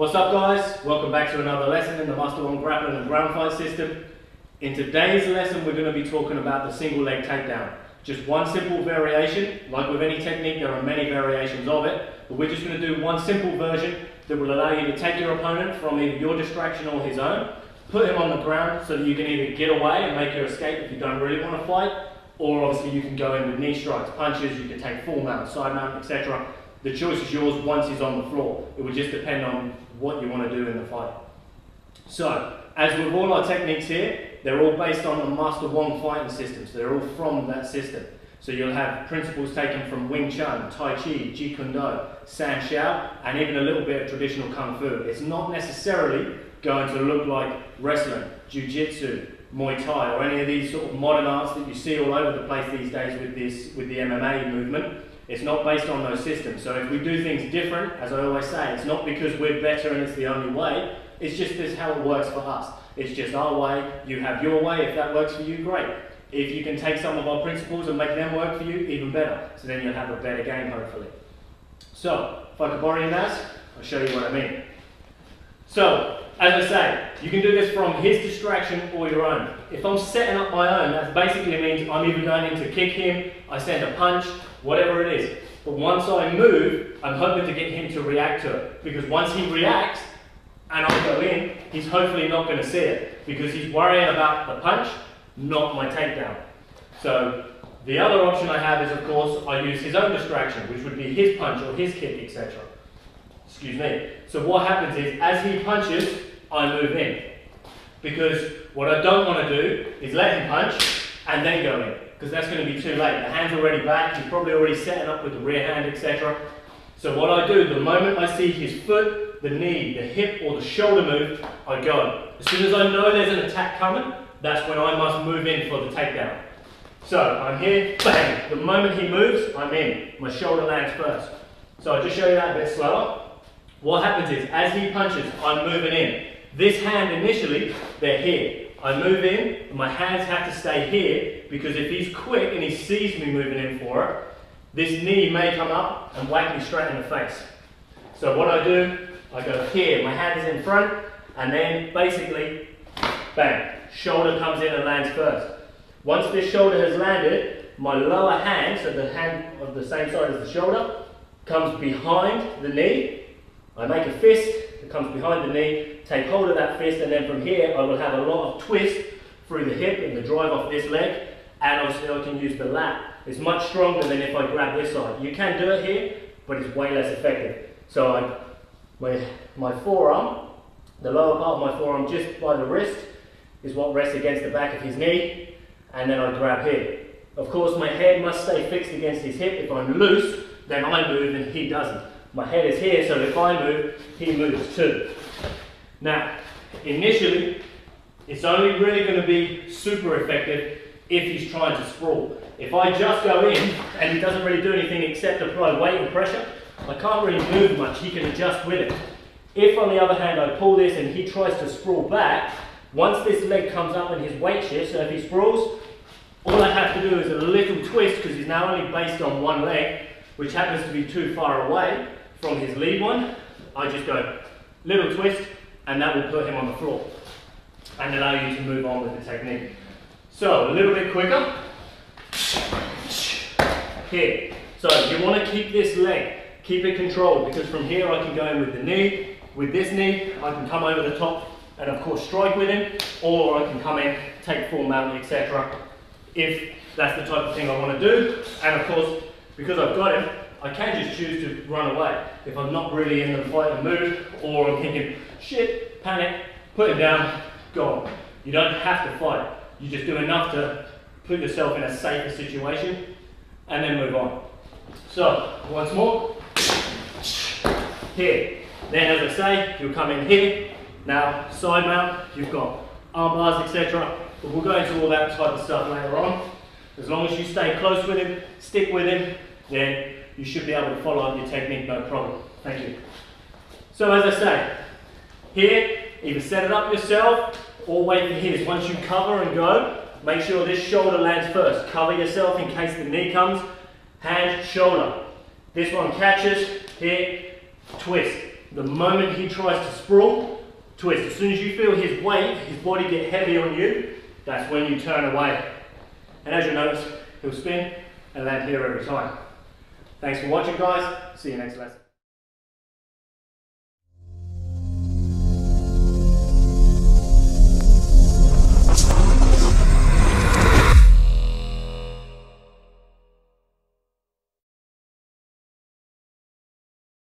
What's up guys? Welcome back to another lesson in the Master 1 Grappling and Ground Fight System. In today's lesson we're going to be talking about the single leg takedown. Just one simple variation. Like with any technique there are many variations of it, but we're just going to do one simple version that will allow you to take your opponent from either your distraction or his own, put him on the ground so that you can either get away and make your escape if you don't really want to fight, or obviously you can go in with knee strikes, punches, you can take full mount, side mount, etc. The choice is yours once he's on the floor. It would just depend on what you want to do in the fight. So, as with all our techniques here, they're all based on the Master 1 fighting system, so they're all from that system. So you'll have principles taken from Wing Chun, Tai Chi, Jeet Kune Do, San Xiao, and even a little bit of traditional Kung Fu. It's not necessarily going to look like wrestling, Jiu-Jitsu, Muay Thai, or any of these sort of modern arts that you see all over the place these days with the MMA movement. It's not based on those systems. So if we do things different, as I always say, it's not because we're better and it's the only way, it's just this is how it works for us. It's just our way, you have your way. If that works for you, great. If you can take some of our principles and make them work for you, even better. So then you'll have a better game, hopefully. So, if I could borrow your mouse, I'll show you what I mean. So, as I say, you can do this from his distraction or your own. If I'm setting up my own, that basically means I'm either going in to kick him, I send a punch, whatever it is. But once I move, I'm hoping to get him to react to it. Because once he reacts, and I go in, he's hopefully not going to see it. Because he's worrying about the punch, not my takedown. So, the other option I have is, of course, I use his own distraction, which would be his punch or his kick, etc. Excuse me. So what happens is, as he punches, I move in. Because what I don't want to do is let him punch and then go in. Because that's going to be too late. The hand's already back, he's probably already setting up with the rear hand, etc. So what I do, the moment I see his foot, the knee, the hip or the shoulder move, I go. As soon as I know there's an attack coming, that's when I must move in for the takedown. So I'm here, bang. The moment he moves, I'm in. My shoulder lands first. So I'll just show you that a bit slower. What happens is, as he punches, I'm moving in. This hand initially, they're here. I move in, and my hands have to stay here, because if he's quick and he sees me moving in for it, this knee may come up and whack me straight in the face. So what I do, I go here, my hand is in front, and then basically, bang, shoulder comes in and lands first. Once this shoulder has landed, my lower hand, so the hand of the same side as the shoulder, comes behind the knee. I make a fist that comes behind the knee, take hold of that fist, and then from here I will have a lot of twist through the hip and the drive off this leg, and obviously I can use the lat. It's much stronger than if I grab this side. You can do it here, but it's way less effective. So my forearm, the lower part of my forearm just by the wrist, is what rests against the back of his knee, and then I grab here. Of course my head must stay fixed against his hip. If I'm loose, then I move and he doesn't. My head is here, so if I move, he moves too. Now, initially, it's only really going to be super effective if he's trying to sprawl. If I just go in and he doesn't really do anything except apply weight and pressure, I can't really move much. He can adjust with it. If, on the other hand, I pull this and he tries to sprawl back, once this leg comes up and his weight shifts, so if he sprawls, all I have to do is a little twist, because he's now only based on one leg, which happens to be too far away from his lead one. I just go little twist, and that will put him on the floor and allow you to move on with the technique. So a little bit quicker. Here. So you want to keep this leg, keep it controlled, because from here I can go in with the knee. With this knee, I can come over the top and of course strike with him, or I can come in, take full mount, etc. if that's the type of thing I want to do. And of course, because I've got him, I can just choose to run away if I'm not really in the fight and mood, or I'm thinking, shit, panic, put him down, gone. You don't have to fight. You just do enough to put yourself in a safer situation and then move on. So, once more, here. Then as I say, you'll come in here. Now, side mount, you've got arm bars, etc. But we'll go into all that type of stuff later on. As long as you stay close with him, stick with him, then you should be able to follow up your technique, no problem. Thank you. So as I say, here, either set it up yourself or wait for his. Once you cover and go, make sure this shoulder lands first. Cover yourself in case the knee comes. Hand, shoulder. This one catches, here, twist. The moment he tries to sprawl, twist. As soon as you feel his weight, his body get heavy on you, that's when you turn away. And as you notice, he'll spin and land here every time. Thanks for watching, guys. See you next lesson.